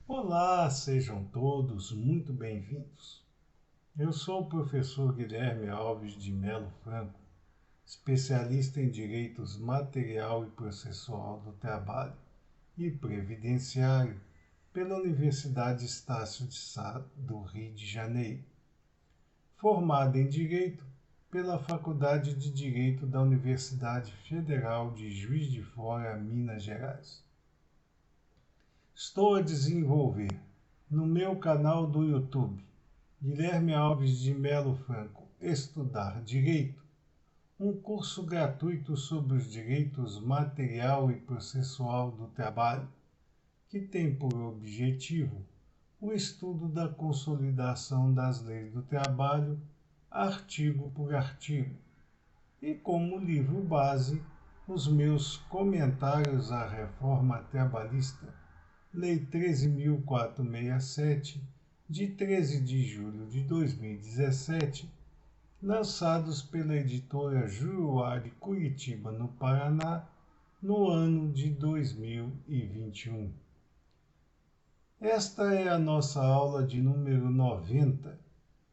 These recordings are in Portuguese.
Olá, sejam todos muito bem-vindos. Eu sou o professor Guilherme Alves de Melo Franco, especialista em direitos material e processual do trabalho e previdenciário pela Universidade Estácio de Sá do Rio de Janeiro, formado em Direito pela Faculdade de Direito da Universidade Federal de Juiz de Fora, Minas Gerais. Estou a desenvolver no meu canal do YouTube, Guilherme Alves de Melo Franco, Estudar Direito, um curso gratuito sobre os direitos material e processual do trabalho, que tem por objetivo o estudo da consolidação das leis do trabalho, artigo por artigo, e como livro base, os meus comentários à reforma trabalhista, Lei 13.467, de 13 de julho de 2017, lançados pela editora Juruá de Curitiba, no Paraná, no ano de 2021. Esta é a nossa aula de número 90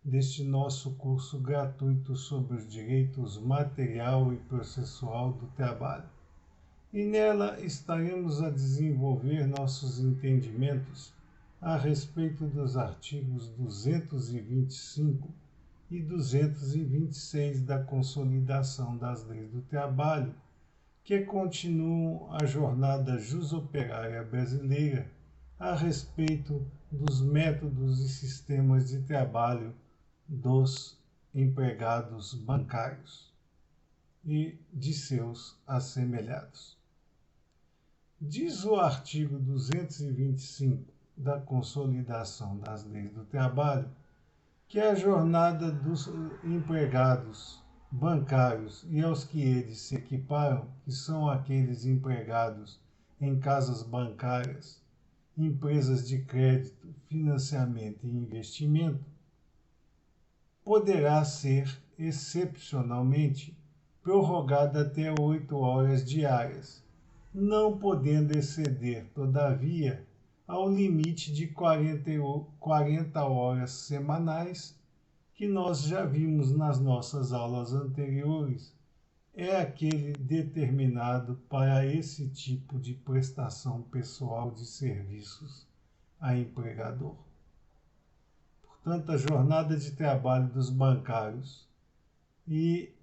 deste nosso curso gratuito sobre os direitos material e processual do trabalho. E nela estaremos a desenvolver nossos entendimentos a respeito dos artigos 225 e 226 da Consolidação das Leis do Trabalho, que continuam a jornada jusoperária brasileira a respeito dos métodos e sistemas de trabalho dos empregados bancários e de seus assemelhados. Diz o artigo 225 da Consolidação das Leis do Trabalho que a jornada dos empregados bancários e aos que eles se equiparam, que são aqueles empregados em casas bancárias, empresas de crédito, financiamento e investimento, poderá ser excepcionalmente prorrogada até 8 horas diárias, não podendo exceder, todavia, ao limite de 40 horas semanais, que nós já vimos nas nossas aulas anteriores, é aquele determinado para esse tipo de prestação pessoal de serviços a empregador. Portanto, a jornada de trabalho dos bancários e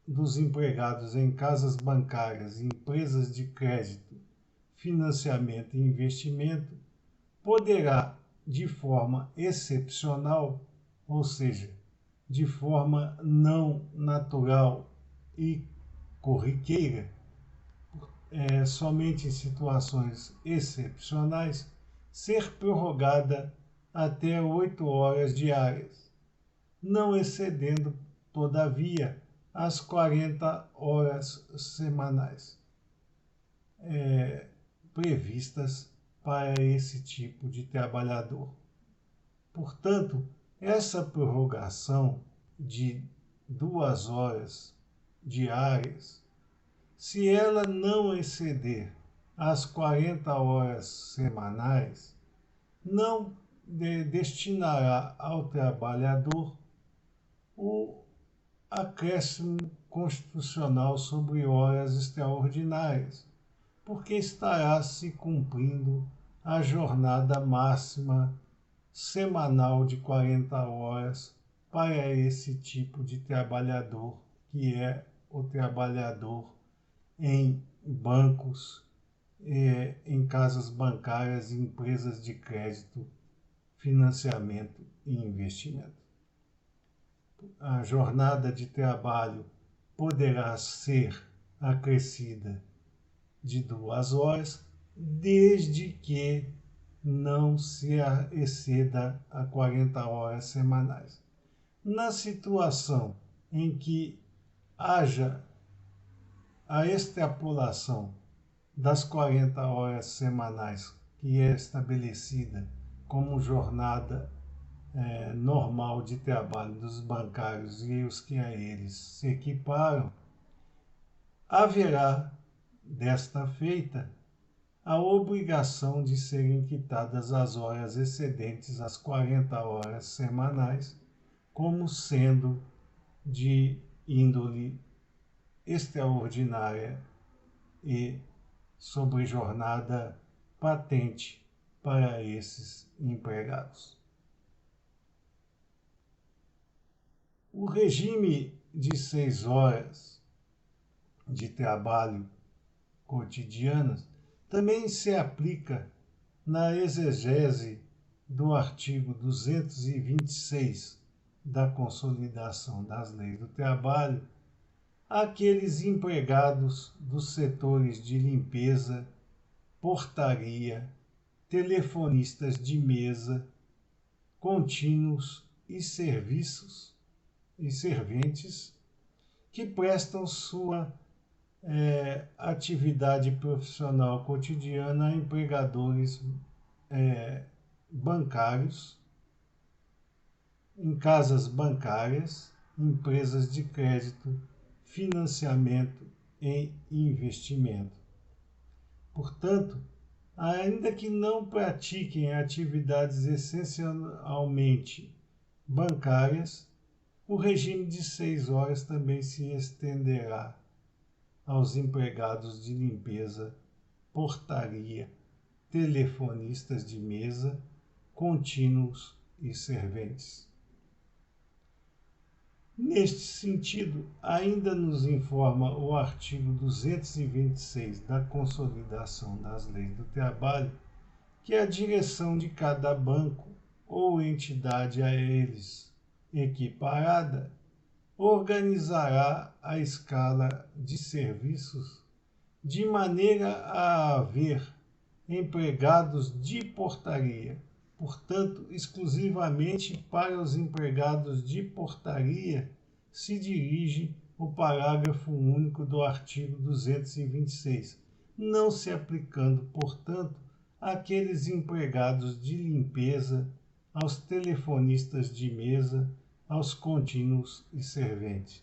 dos empregados em casas bancárias, empresas de crédito, financiamento e investimento, poderá, de forma excepcional, ou seja, de forma não natural e corriqueira, somente em situações excepcionais, ser prorrogada até 8 horas diárias, não excedendo, todavia, as 40 horas semanais previstas para esse tipo de trabalhador. Portanto, essa prorrogação de 2 horas diárias, se ela não exceder as 40 horas semanais, não destinará ao trabalhador o acréscimo constitucional sobre horas extraordinárias, porque estará se cumprindo a jornada máxima semanal de 40 horas para esse tipo de trabalhador, que é o trabalhador em bancos, em casas bancárias e empresas de crédito, financiamento e investimento. A jornada de trabalho poderá ser acrescida de 2 horas, desde que não se exceda a 40 horas semanais. Na situação em que haja a extrapolação das 40 horas semanais, que é estabelecida como jornada normal de trabalho dos bancários e os que a eles se equiparam, haverá, desta feita, a obrigação de serem quitadas as horas excedentes às 40 horas semanais, como sendo de índole extraordinária e sobre jornada patente para esses empregados. O regime de 6 horas de trabalho cotidianas também se aplica na exegese do artigo 226 da Consolidação das Leis do Trabalho àqueles empregados dos setores de limpeza, portaria, telefonistas de mesa, contínuos e serviços e serventes que prestam sua atividade profissional cotidiana a empregadores bancários, em casas bancárias, empresas de crédito, financiamento e investimento. Portanto, ainda que não pratiquem atividades essencialmente bancárias, o regime de 6 horas também se estenderá aos empregados de limpeza, portaria, telefonistas de mesa, contínuos e serventes. Neste sentido, ainda nos informa o artigo 226 da Consolidação das Leis do Trabalho que a direção de cada banco ou entidade a eles equiparada organizará a escala de serviços de maneira a haver empregados de portaria. Portanto, exclusivamente para os empregados de portaria se dirige o parágrafo único do artigo 226, não se aplicando, portanto, àqueles empregados de limpeza, aos telefonistas de mesa, aos contínuos e serventes.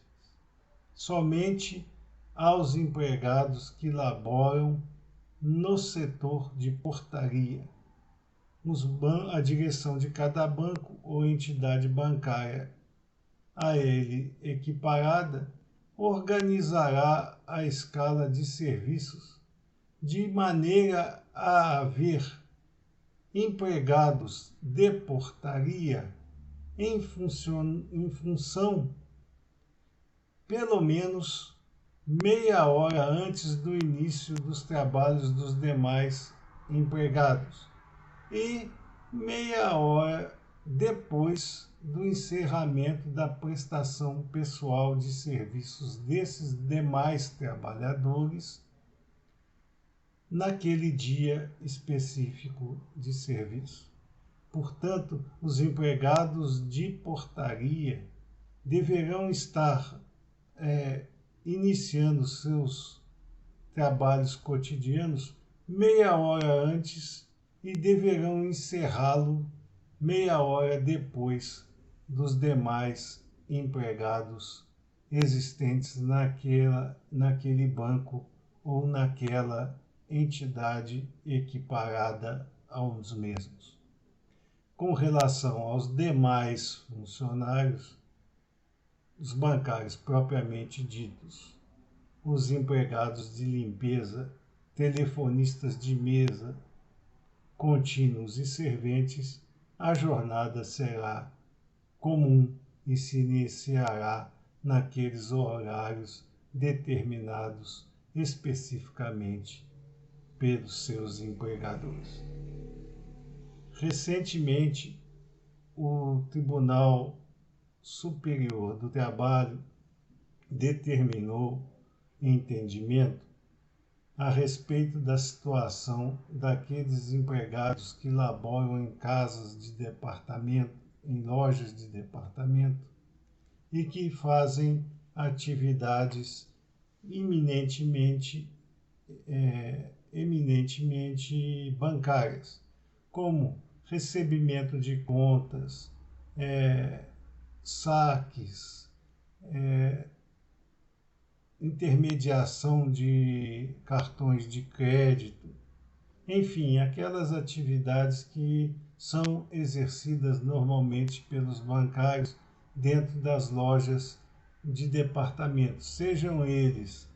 Somente aos empregados que laboram no setor de portaria. A direção de cada banco ou entidade bancária a ele equiparada organizará a escala de serviços de maneira a haver empregados de portaria em função pelo menos meia hora antes do início dos trabalhos dos demais empregados e meia hora depois do encerramento da prestação pessoal de serviços desses demais trabalhadores naquele dia específico de serviço. Portanto, os empregados de portaria deverão estar iniciando seus trabalhos cotidianos meia hora antes e deverão encerrá-lo meia hora depois dos demais empregados existentes naquele banco ou naquela entidade equiparada aos mesmos. Com relação aos demais funcionários, os bancários propriamente ditos, os empregados de limpeza, telefonistas de mesa, contínuos e serventes, a jornada será comum e se iniciará naqueles horários determinados especificamente pelos seus empregadores. Recentemente, o Tribunal Superior do Trabalho determinou entendimento a respeito da situação daqueles empregados que laboram em casas de departamento, em lojas de departamento e que fazem atividades eminentemente bancárias, como recebimento de contas, saques, intermediação de cartões de crédito, enfim, aquelas atividades que são exercidas normalmente pelos bancários dentro das lojas de departamentos, sejam eles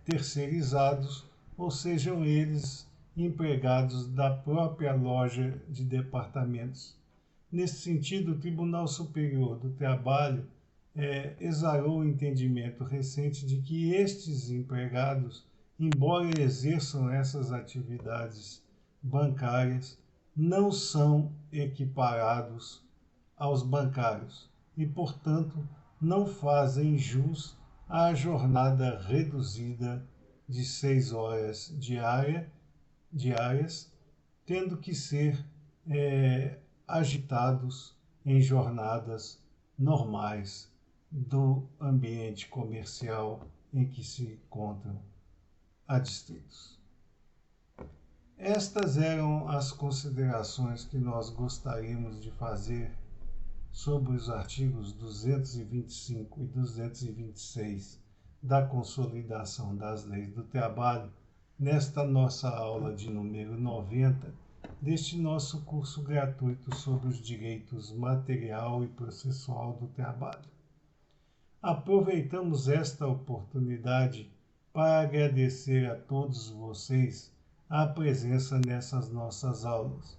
terceirizados ou sejam eles empregados da própria loja de departamentos. Nesse sentido, o Tribunal Superior do Trabalho exarou o entendimento recente de que estes empregados, embora exerçam essas atividades bancárias, não são equiparados aos bancários e, portanto, não fazem jus à jornada reduzida de 6 horas diárias, tendo que ser agitados em jornadas normais do ambiente comercial em que se encontram adstritos. Estas eram as considerações que nós gostaríamos de fazer sobre os artigos 225 e 226 da Consolidação das Leis do Trabalho nesta nossa aula de número 90 deste nosso curso gratuito sobre os direitos material e processual do trabalho. Aproveitamos esta oportunidade para agradecer a todos vocês a presença nessas nossas aulas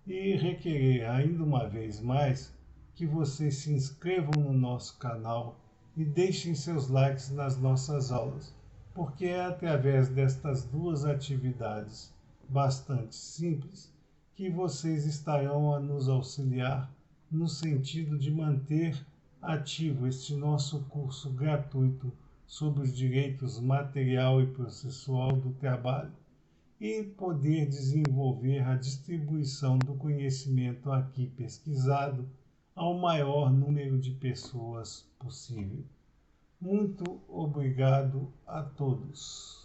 e requerer ainda uma vez mais que vocês se inscrevam no nosso canal e deixem seus likes nas nossas aulas, porque é através destas duas atividades bastante simples que vocês estarão a nos auxiliar no sentido de manter ativo este nosso curso gratuito sobre os direitos material e processual do trabalho e poder desenvolver a distribuição do conhecimento aqui pesquisado ao maior número de pessoas possível. Muito obrigado a todos.